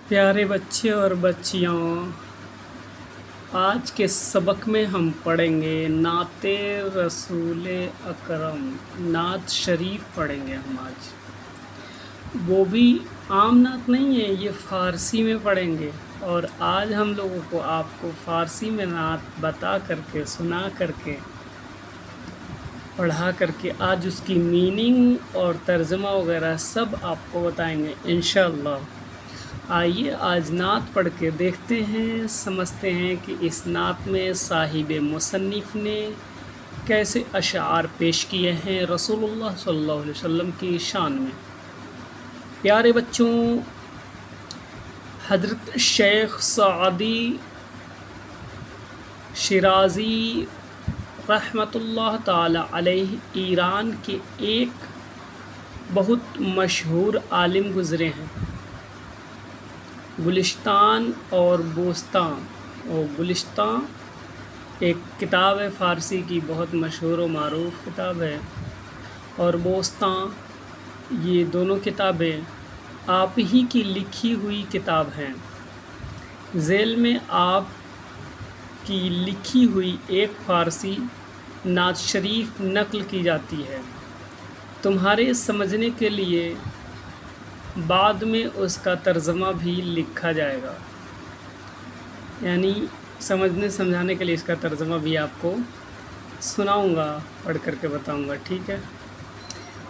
پیارے بچے اور بچیوں، آج کے سبق میں ہم پڑھیں گے نعت رسول اکرم، نعت شریف پڑھیں گے ہم آج۔ وہ بھی عام نعت نہیں ہے، یہ فارسی میں پڑھیں گے، اور آج ہم لوگوں کو آپ کو فارسی میں نعت بتا کر کے، سنا کر کے، پڑھا کر کے آج اس کی میننگ اور ترجمہ وغیرہ سب آپ کو بتائیں گے انشاءاللہ۔ آئیے آج نعت پڑھ کے دیکھتے ہیں، سمجھتے ہیں کہ اس نعت میں صاحب مصنف نے کیسے اشعار پیش کیے ہیں رسول اللہ صلی اللہ علیہ وسلم کی شان میں۔ پیارے بچوں، حضرت شیخ سعدی شیرازی رحمۃ اللہ تعالی علیہ ایران کے ایک بہت مشہور عالم گزرے ہیں۔ گلستان اور بوستان، اور گلستان ایک کتاب ہے فارسی کی، بہت مشہور و معروف کتاب ہے، اور بوستان، یہ دونوں کتابیں آپ ہی کی لکھی ہوئی کتاب ہیں۔ ذیل میں آپ کی لکھی ہوئی ایک فارسی نعت شریف نقل کی جاتی ہے۔ تمہارے سمجھنے کے لیے بعد میں اس کا ترجمہ بھی لکھا جائے گا، یعنی سمجھنے سمجھانے کے لیے اس کا ترجمہ بھی آپ کو سناؤں گا، پڑھ کر کے بتاؤں گا، ٹھیک ہے۔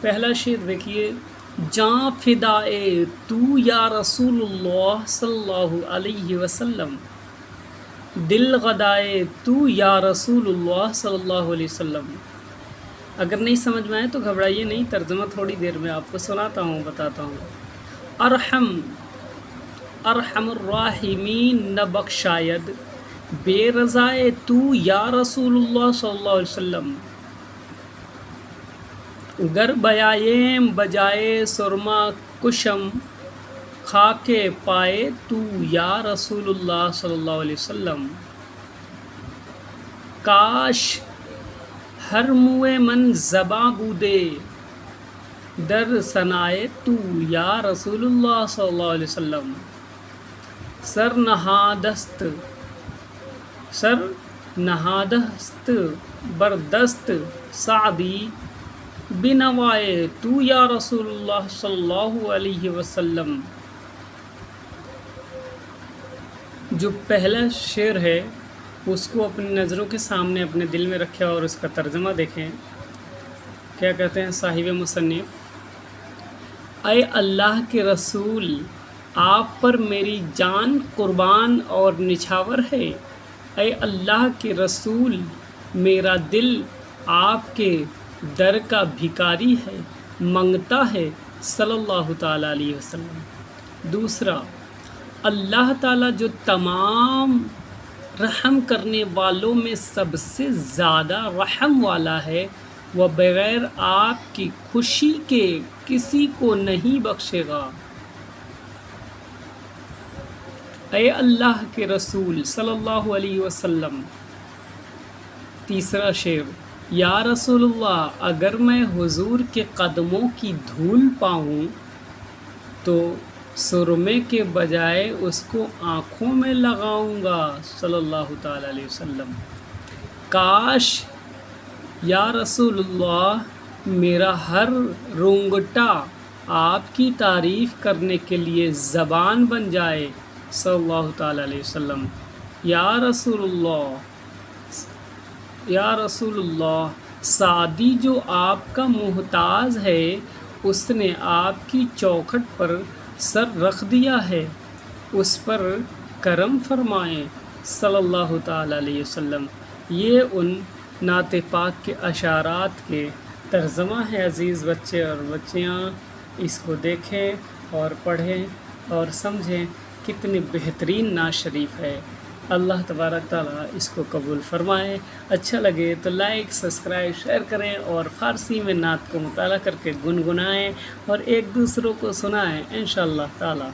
پہلا شعر دیکھیے: جاں فدائے تو یا رسول اللہ صلی اللہ علیہ وسلم، دل غدائے تو یا رسول اللہ صلی اللہ علیہ وسلم۔ اگر نہیں سمجھ میں آئے تو گھبرائیے نہیں، ترجمہ تھوڑی دیر میں آپ کو سناتا ہوں، بتاتا ہوں۔ ارحم الراحمین نہ بخشاید، بے رضائے تو یا رسول اللہ صلی اللہ علیہ وسلم۔ گر بیائیم بجائے سرما کشم، خاکے پائے تو یا رسول اللہ صلی اللہ علیہ وسلم۔ کاش ہر موئے من زباں بودے، در ثنائے تو یا رسول اللہ صلی اللہ علیہ وسلم۔ سر نہادست بردست سعدی، بنوائے تو یا رسول اللہ صلی اللہ علیہ وسلم۔ جو پہلا شعر ہے اس کو اپنی نظروں کے سامنے اپنے دل میں رکھیں اور اس کا ترجمہ دیکھیں۔ کیا کہتے ہیں صاحب مصنف: اے اللہ کے رسول، آپ پر میری جان قربان اور نچھاور ہے۔ اے اللہ کے رسول، میرا دل آپ کے در کا بھکاری ہے، منگتا ہے صلی اللہ تعالیٰ علیہ وسلم۔ دوسرا: اللہ تعالیٰ جو تمام رحم کرنے والوں میں سب سے زیادہ رحم والا ہے، وہ بغیر آپ کی خوشی کے کسی کو نہیں بخشے گا۔ اے اللہ کے رسول صلی اللہ علیہ وسلم۔ تیسرا شعر: یا رسول اللہ، اگر میں حضور کے قدموں کی دھول پاؤں تو سرمے کے بجائے اس کو آنکھوں میں لگاؤں گا صلی اللہ تعالیٰ علیہ وسلم۔ کاش یا رسول اللہ، میرا ہر رونگٹا آپ کی تعریف کرنے کے لیے زبان بن جائے صلی اللہ تعالیٰ علیہ وسلم۔ یا رسول اللہ، سعدی جو آپ کا محتاج ہے، اس نے آپ کی چوکھٹ پر سر رکھ دیا ہے، اس پر کرم فرمائیں صلی اللہ تعالیٰ علیہ وسلم۔ یہ ان نعت پاک کے اشعارات کے ترجمہ ہے۔ عزیز بچے اور بچیاں، اس کو دیکھیں اور پڑھیں اور سمجھیں، کتنی بہترین نعت شریف ہے۔ اللہ تبارک تعالیٰ اس کو قبول فرمائے۔ اچھا لگے تو لائک، سبسکرائب، شیئر کریں، اور فارسی میں نعت کو مطالعہ کر کے گنگنائیں اور ایک دوسروں کو سنائیں انشاءاللہ تعالیٰ۔